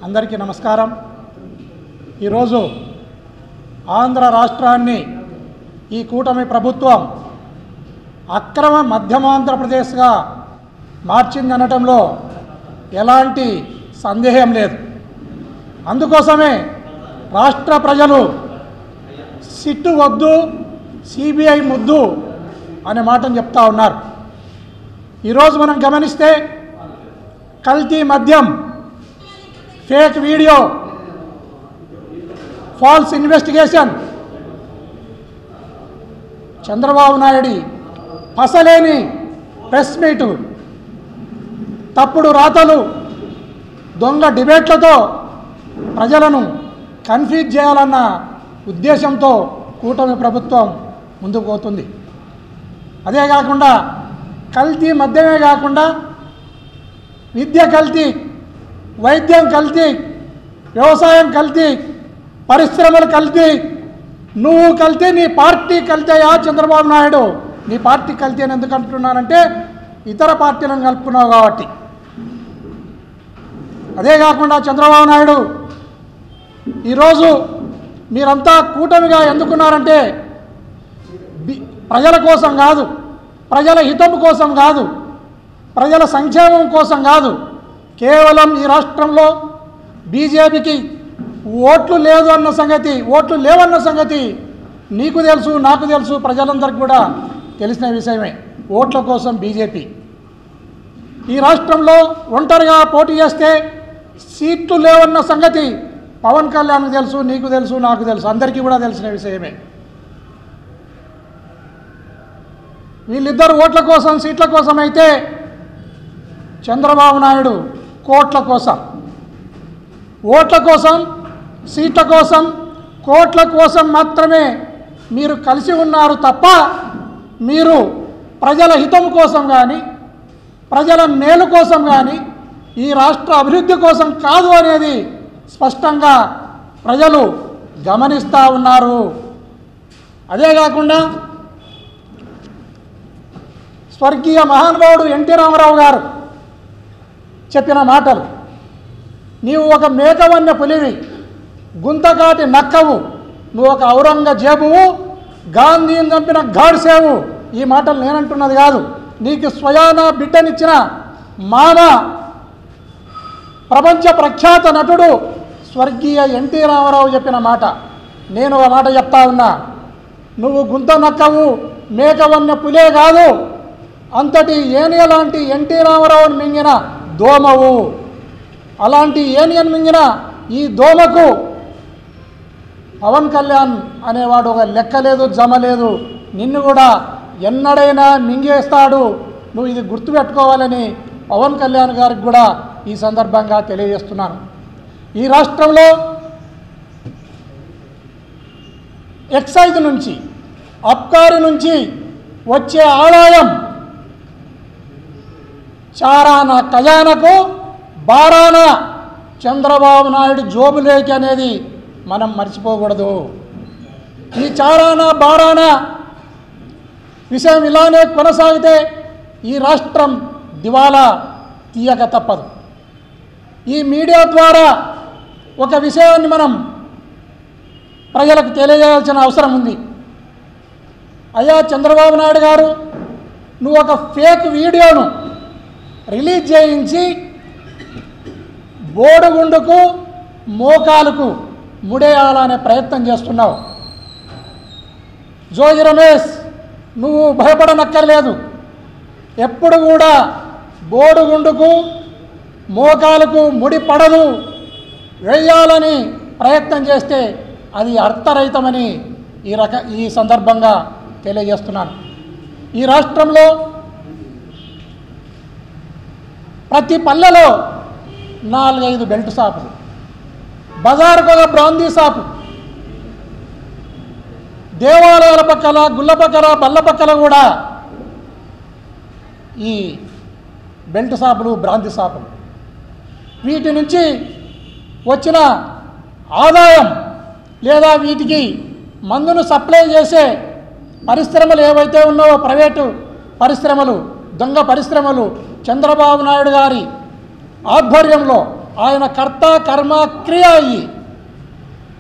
అందరికీ నమస్కారం। ఈరోజు ఆంధ్ర రాష్ట్రాన్ని ఈ కూటమి ప్రభుత్వం అక్రమ మధ్యమాంధ్రప్రదేశ్గా మార్చిందనటంలో ఎలాంటి సందేహం లేదు। అందుకోసమే రాష్ట్ర ప్రజలు సిట్టు వద్దు సిబిఐ ముద్దు అనే మాటను చెప్తా ఉన్నారు। ఈరోజు మనం గమనిస్తే కల్తీ మద్యం, fake video, false investigation, Chandrababu Naidu పసలేని ప్రెస్ మీటు, తప్పుడు రాతలు, దొంగ డిబేట్లతో ప్రజలను కన్ఫ్యూజ్ చేయాలన్న ఉద్దేశంతో కూటమి ప్రభుత్వం ముందుకు పోతుంది। అదే కాకుండా కల్తీ మద్యమే కాకుండా విద్య కల్తీ, వైద్యం కల్తీ, వ్యవసాయం కల్తీ, పరిశ్రమలు కల్తీ, నువ్వు కల్తీ, నీ పార్టీ కల్తీయా చంద్రబాబు నాయుడు? నీ పార్టీ కల్తీ అని ఎందుకు అంటున్నానంటే ఇతర పార్టీలను కలుపుకున్నావు కాబట్టి। అదే కాకుండా చంద్రబాబు నాయుడు ఈరోజు మీరంతా కూటమిగా ఎందుకున్నారంటే ప్రజల కోసం కాదు, ప్రజల హితం కోసం కాదు, ప్రజల సంక్షేమం కోసం కాదు, కేవలం ఈ రాష్ట్రంలో బీజేపీకి ఓట్లు లేవన్న సంగతి నీకు తెలుసు, నాకు తెలుసు, ప్రజలందరికీ కూడా తెలిసిన విషయమే। ఓట్ల కోసం బీజేపీ ఈ రాష్ట్రంలో ఒంటరిగా పోటీ చేస్తే సీట్లు లేవన్న సంగతి పవన్ కళ్యాణ్కి తెలుసు, నీకు తెలుసు, నాకు తెలుసు, అందరికీ కూడా తెలిసిన విషయమే। వీళ్ళిద్దరు ఓట్ల కోసం, సీట్ల కోసం అయితే చంద్రబాబు నాయుడు కోట్ల కోసం, ఓట్ల కోసం, సీట్ల కోసం, కోట్ల కోసం మాత్రమే మీరు కలిసి ఉన్నారు తప్ప మీరు ప్రజల హితం కోసం కానీ, ప్రజల మేలు కోసం కానీ, ఈ రాష్ట్ర అభివృద్ధి కోసం కాదు అనేది స్పష్టంగా ప్రజలు గమనిస్తూ ఉన్నారు। అదే కాకుండా స్వర్గీయ మహానుభావుడు ఎన్టీ రామారావు గారు చెప్పిన మాటలు, నీవు ఒక మేకవన్య పులివి, గుంతకాటి నక్కవు, నువ్వు ఒక ఔరంగజేబువు, గాంధీని చంపిన గాడ్సేవు, ఈ మాటలు నేనంటున్నది కాదు, నీకు స్వయాన బిడ్డనిచ్చిన మామ, ప్రపంచ ప్రఖ్యాత నటుడు స్వర్గీయ ఎన్టీ రామారావు చెప్పిన మాట। నేను ఒక మాట చెప్తా ఉన్నా, నువ్వు గుంత నక్కవు, మేకవన్య పులే కాదు, అంతటి ఏనియ లాంటి ఎన్టీ రామారావుని మింగిన దోమవు। అలాంటి ఏనియన్ మింగిన ఈ దోమకు పవన్ కళ్యాణ్ అనేవాడు ఒక లెక్క లేదు, జమ లేదు, నిన్ను కూడా ఎన్నడైనా మింగేస్తాడు, నువ్వు ఇది గుర్తుపెట్టుకోవాలని పవన్ కళ్యాణ్ గారికి కూడా ఈ సందర్భంగా తెలియజేస్తున్నాను। ఈ రాష్ట్రంలో ఎక్సైజ్ నుంచి, అబ్కారీ నుంచి వచ్చే ఆదాయం చారాన ఖజానాకు, బారాన చంద్రబాబు నాయుడు జోబులేకి అనేది మనం మర్చిపోకూడదు। ఈ చారాన బారాన విషయం ఇలానే కొనసాగితే ఈ రాష్ట్రం దివాలా తీయక తప్పదు। ఈ మీడియా ద్వారా ఒక విషయాన్ని మనం ప్రజలకు తెలియజేయాల్సిన అవసరం ఉంది। అయ్యా చంద్రబాబు నాయుడు గారు, నువ్వు ఒక ఫేక్ వీడియోను రిలీజ్ చేయించి బోడుగుండుకు, మోకాలకు ముడేయాలనే ప్రయత్నం చేస్తున్నావు। జోగి రమేష్, నువ్వు భయపడనక్కర్లేదు, ఎప్పుడు కూడా బోడుగుండుకు, మోకాలకు ముడి పడదు, వేయాలని ప్రయత్నం చేస్తే అది అర్థరహితమని ఈ సందర్భంగా తెలియజేస్తున్నాను। ఈ రాష్ట్రంలో ప్రతి పల్లెలో 4-5 బెల్ట్ షాపులు, బజారుకు ఒక బ్రాందీ షాపు, దేవాలయాల పక్కల, గుళ్ళ పక్కల, బల్ల పక్కల కూడా ఈ బెల్ట్ షాపులు, బ్రాందీ షాపులు, వీటి నుంచి వచ్చిన ఆదాయం లేదా వీటికి మందును సప్లై చేసే పరిశ్రమలు ఏవైతే ఉన్నావో, ప్రైవేటు పరిశ్రమలు, దొంగ పరిశ్రమలు చంద్రబాబు నాయుడు గారి ఆధ్వర్యంలో ఆయన కర్త కర్మ క్రియ అయ్యి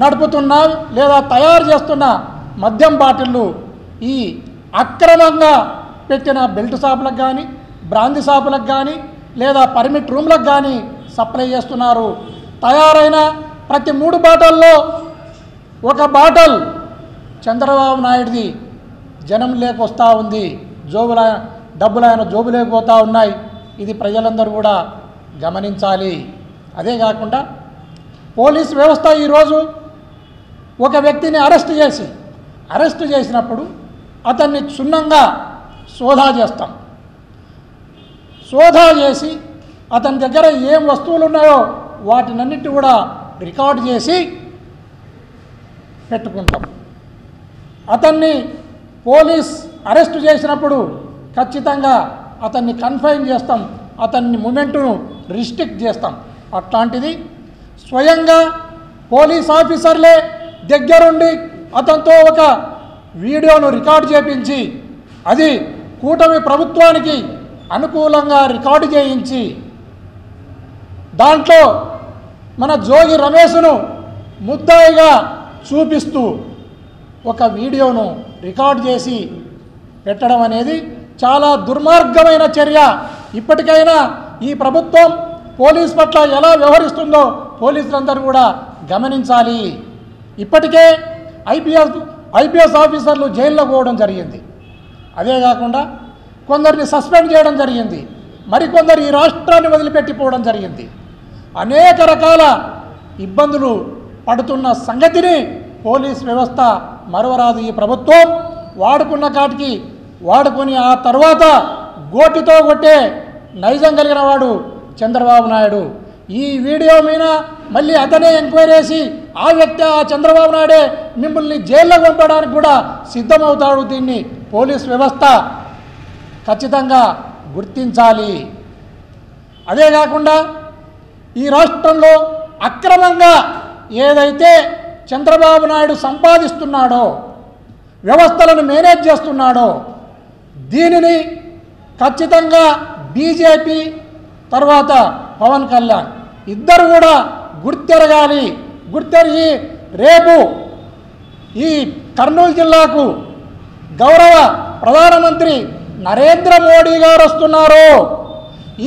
నడుపుతున్న లేదా తయారు చేస్తున్న మద్యం బాటిళ్ళు ఈ అక్రమంగా పెట్టిన బెల్ట్ షాపులకు కానీ బ్రాందీ షాపులకు కానీ లేదా పర్మిట్ రూమ్లకు కానీ సప్లై చేస్తున్నారు. తయారైన ప్రతి 3 బాటల్లో ఒక బాటల్ చంద్రబాబు నాయుడిది జనం లేకొస్తూ ఉంది, డబ్బులు ఆయన జోబులేకపోతూ ఉన్నాయి. ఇది ప్రజలందరూ కూడా గమనించాలి. అదే కాకుండా పోలీస్ వ్యవస్థ ఈరోజు ఒక వ్యక్తిని అరెస్ట్ చేసినప్పుడు అతన్ని క్షుణ్ణంగా సోదా చేస్తాం. సోదా చేసి అతని దగ్గర ఏం వస్తువులు ఉన్నాయో వాటినన్నిటి కూడా రికార్డు చేసి పెట్టుకుంటాం. అతన్ని పోలీస్ అరెస్ట్ చేసినప్పుడు ఖచ్చితంగా అతన్ని కన్ఫైన్ చేస్తాం, అతన్ని మూమెంట్ను రిస్ట్రిక్ట్ చేస్తాం. అట్లాంటిది స్వయంగా పోలీస్ ఆఫీసర్లే దగ్గరుండి అతనితో ఒక వీడియోను రికార్డు చేయించి అది కూటమి ప్రభుత్వానికి అనుకూలంగా రికార్డు చేయించి దాంట్లో మన జోగి రమేష్ను ముద్దాయిగా చూపిస్తూ ఒక వీడియోను రికార్డు చేసి పెట్టడం అనేది చాలా దుర్మార్గమైన చర్య. ఇప్పటికైనా ఈ ప్రభుత్వం పోలీస్ పట్ల ఎలా వ్యవహరిస్తుందో పోలీసులందరూ కూడా గమనించాలి. ఇప్పటికే ఐపీఎస్ ఆఫీసర్లు జైల్లో పోవడం జరిగింది. అదే కాకుండా కొందరిని సస్పెండ్ చేయడం జరిగింది, మరికొందరు ఈ రాష్ట్రాన్ని వదిలిపెట్టిపోవడం జరిగింది. అనేక రకాల ఇబ్బందులు పడుతున్న సంగతిని పోలీస్ వ్యవస్థ మరవరాదు. ఈ ప్రభుత్వం వాడుకున్న కాటికి వాడుకొని ఆ తర్వాత గోటితో కొట్టే నైజం కలిగిన వాడు చంద్రబాబు నాయుడు. ఈ వీడియో మీద మళ్ళీ అతనే ఎంక్వైరీ చేసి ఆ వ్యక్తి ఆ చంద్రబాబు నాయుడే మిమ్మల్ని జైల్లో పంపడానికి కూడా సిద్ధమవుతాడు. దీన్ని పోలీస్ వ్యవస్థ ఖచ్చితంగా గుర్తించాలి. అదే కాకుండా ఈ రాష్ట్రంలో అక్రమంగా ఏదైతే చంద్రబాబు నాయుడు సంపాదిస్తున్నాడో, వ్యవస్థలను మేనేజ్ చేస్తున్నాడో దీనిని ఖచ్చితంగా బీజేపీ తర్వాత పవన్ కళ్యాణ్ ఇద్దరు కూడా గుర్తెరిగి రేపు ఈ కర్నూలు జిల్లాకు గౌరవ ప్రధానమంత్రి నరేంద్ర మోడీ గారు వస్తున్నారు.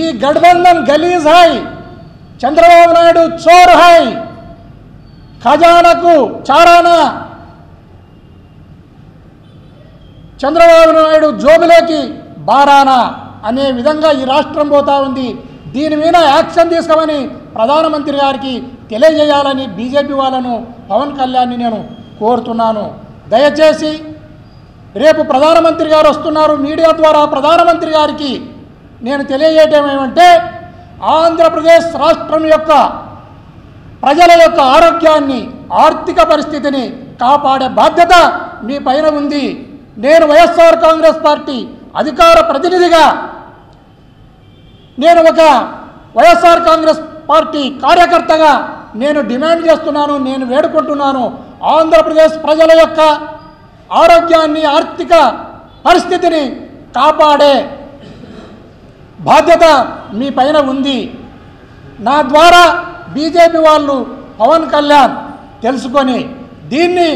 ఈ గఠబంధన్ గలీజ్ హై, చంద్రబాబు నాయుడు చోర్ హై, ఖజానాకు చారానా, చంద్రబాబు నాయుడు జోబులోకి బారానా అనే విధంగా ఈ రాష్ట్రం పోతా ఉంది. దీని మీద యాక్షన్ తీసుకోమని ప్రధానమంత్రి గారికి తెలియజేయాలని బీజేపీ వాళ్ళను పవన్ కళ్యాణ్ని నేను కోరుతున్నాను. దయచేసి రేపు ప్రధానమంత్రి గారు వస్తున్నారు. మీడియా ద్వారా ప్రధానమంత్రి గారికి నేను తెలియజేయటం ఏమంటే ఆంధ్రప్రదేశ్ రాష్ట్రం యొక్క ప్రజల యొక్క ఆరోగ్యాన్ని, ఆర్థిక పరిస్థితిని కాపాడే బాధ్యత మీ పైన ఉంది. నేను వైఎస్ఆర్ కాంగ్రెస్ పార్టీ అధికార ప్రతినిధిగా నేను ఒక వైఎస్ఆర్ కాంగ్రెస్ పార్టీ కార్యకర్తగా నేను డిమాండ్ చేస్తున్నాను, నేను వేడుకుంటున్నాను. ఆంధ్రప్రదేశ్ ప్రజల యొక్క ఆరోగ్యాన్ని, ఆర్థిక పరిస్థితిని కాపాడే బాధ్యత మీ పైన ఉంది. నా ద్వారా బీజేపీ వాళ్ళు పవన్ కళ్యాణ్ తెలుసుకొని దీన్ని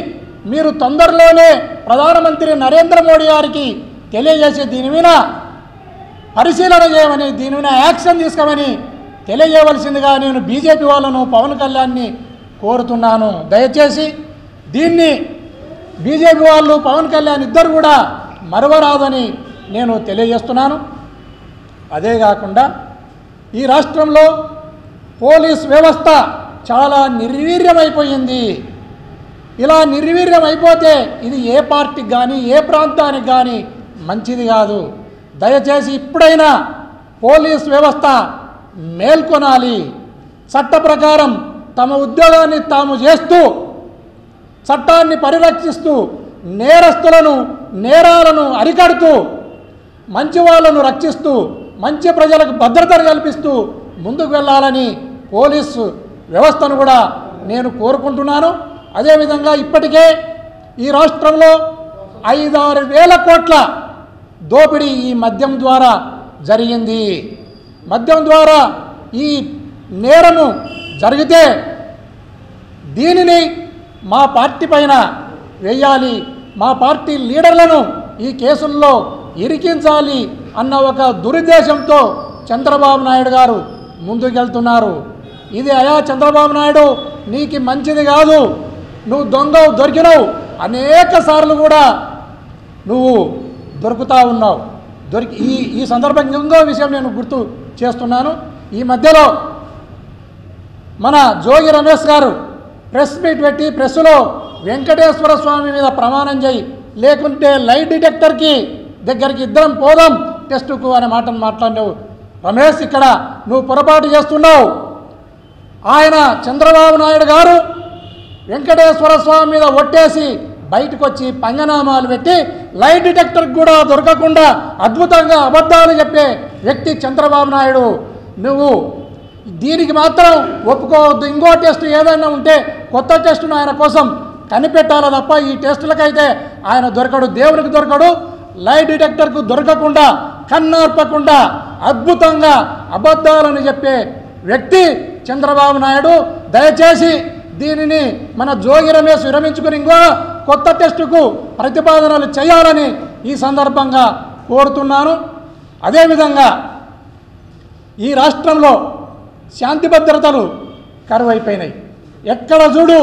మీరు తొందరలోనే ప్రధానమంత్రి నరేంద్ర మోడీ గారికి తెలియజేసి దీని మీద పరిశీలన చేయమని, దీని మీద యాక్షన్ తీసుకోమని తెలియజేయవలసిందిగా నేను బీజేపీ వాళ్ళను పవన్ కళ్యాణ్ని కోరుతున్నాను. దయచేసి దీన్ని బీజేపీ వాళ్ళు పవన్ కళ్యాణ్ ఇద్దరు కూడా మరవరాదని నేను తెలియజేస్తున్నాను. అదే కాకుండా ఈ రాష్ట్రంలో పోలీస్ వ్యవస్థ చాలా నిర్వీర్యమైపోయింది. ఇలా నిర్వీర్యం అయిపోతే ఇది ఏ పార్టీకి కానీ ఏ ప్రాంతానికి కానీ మంచిది కాదు. దయచేసి ఇప్పుడైనా పోలీస్ వ్యవస్థ మేల్కొనాలి. చట్ట ప్రకారం తమ ఉద్యోగాన్ని తాము చేస్తూ, చట్టాన్ని పరిరక్షిస్తూ, నేరాలను అరికడుతూ, మంచి వాళ్ళను రక్షిస్తూ, మంచి ప్రజలకు భద్రతను కల్పిస్తూ ముందుకు వెళ్ళాలని పోలీసు వ్యవస్థను కూడా నేను కోరుకుంటున్నాను. అదేవిధంగా ఇప్పటికే ఈ రాష్ట్రంలో 5-6 వేల కోట్ల దోపిడీ ఈ మద్యం ద్వారా జరిగింది. మద్యం ద్వారా ఈ నేరము జరిగితే దీనిని మా పార్టీ పైన వేయాలి, మా పార్టీ లీడర్లను ఈ కేసుల్లో ఇరికించాలి అన్న ఒక దురుద్దేశంతో చంద్రబాబు నాయుడు గారు ముందుకెళ్తున్నారు. ఇది అయా చంద్రబాబు నాయుడు నీకు మంచిది కాదు, నువ్వు దొరికినావు, అనేక సార్లు కూడా నువ్వు దొరుకుతూ ఉన్నావు. ఈ సందర్భంగా ఇంకో విషయం నేను గుర్తు చేస్తున్నాను. ఈ మధ్యలో మన జోగి రమేష్ గారు ప్రెస్ మీట్ పెట్టి ప్రెస్సులో వెంకటేశ్వర స్వామి మీద ప్రమాణం చేయి, లేకుంటే లైట్ డిటెక్టర్కి దగ్గరికి ఇద్దరం పోదాం టెస్టుకు అనే మాటను మాట్లాడినావు. రమేష్, ఇక్కడ నువ్వు పొరపాటు చేస్తున్నావు. ఆయన చంద్రబాబు నాయుడు గారు వెంకటేశ్వర స్వామి మీద ఒట్టేసి బయటకు వచ్చి పంగనామాలు పెట్టి లైట్ డిటెక్టర్కి కూడా దొరకకుండా అద్భుతంగా అబద్ధాలు చెప్పే వ్యక్తి చంద్రబాబు నాయుడు. నువ్వు దీనికి మాత్రం ఒప్పుకోవద్దు. ఇంకో టెస్ట్ ఏదైనా ఉంటే కొత్త టెస్టును ఆయన కోసం కనిపెట్టాలి తప్ప ఈ టెస్టులకైతే ఆయన దొరకడు, దేవునికి దొరకడు. లైట్ డిటెక్టర్కు దొరకకుండా కన్నార్పకుండా అద్భుతంగా అబద్ధాలను చెప్పే వ్యక్తి చంద్రబాబు నాయుడు. దయచేసి దీనిని మన జోగి రమేష్ విరమించుకుని ఇంకో కొత్త టెస్టుకు ప్రతిపాదనలు చేయాలని ఈ సందర్భంగా కోరుతున్నాను. అదేవిధంగా ఈ రాష్ట్రంలో శాంతి భద్రతలు కరువైపోయినాయి. ఎక్కడ చూడు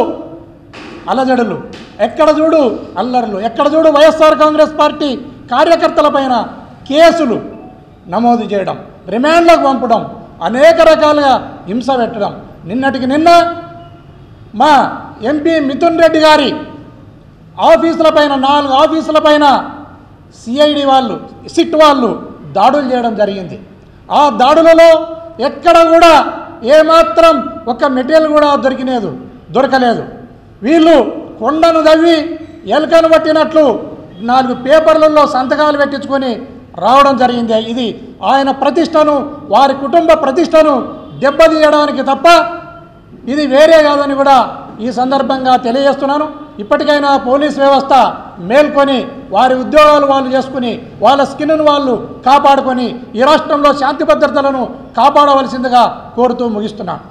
అలజడులు, ఎక్కడ చూడు అల్లర్లు, ఎక్కడ చూడు వైఎస్ఆర్ కాంగ్రెస్ పార్టీ కార్యకర్తలపైన కేసులు నమోదు చేయడం, రిమాండ్లకు పంపడం, అనేక రకాలుగా హింస పెట్టడం. నిన్నటికి నిన్న మా ఎంపీ మిథున్ రెడ్డి గారి ఆఫీసులపైన 4 ఆఫీసులపైన సిఐడి వాళ్ళు, సిట్ వాళ్ళు దాడులు చేయడం జరిగింది. ఆ దాడులలో ఎక్కడ కూడా ఏమాత్రం ఒక్క మెటీరియల్ కూడా దొరకలేదు. వీళ్ళు కొండను దవ్వి ఎలుకను పట్టినట్లు 4 పేపర్లలో సంతకాలు పెట్టించుకొని రావడం జరిగింది. ఇది ఆయన ప్రతిష్టను, వారి కుటుంబ ప్రతిష్టను దెబ్బతీయడానికి తప్ప ఇది వేరే కాదని కూడా ఈ సందర్భంగా తెలియజేస్తున్నాను. ఇప్పటికైనా పోలీస్ వ్యవస్థ మేల్కొని వారి ఉద్యోగాలు వాళ్ళు చేసుకుని వాళ్ళ స్కిన్ను వాళ్ళు కాపాడుకొని ఈ రాష్ట్రంలో శాంతి భద్రతలను కాపాడవలసిందిగా కోరుతూ ముగిస్తున్నాను.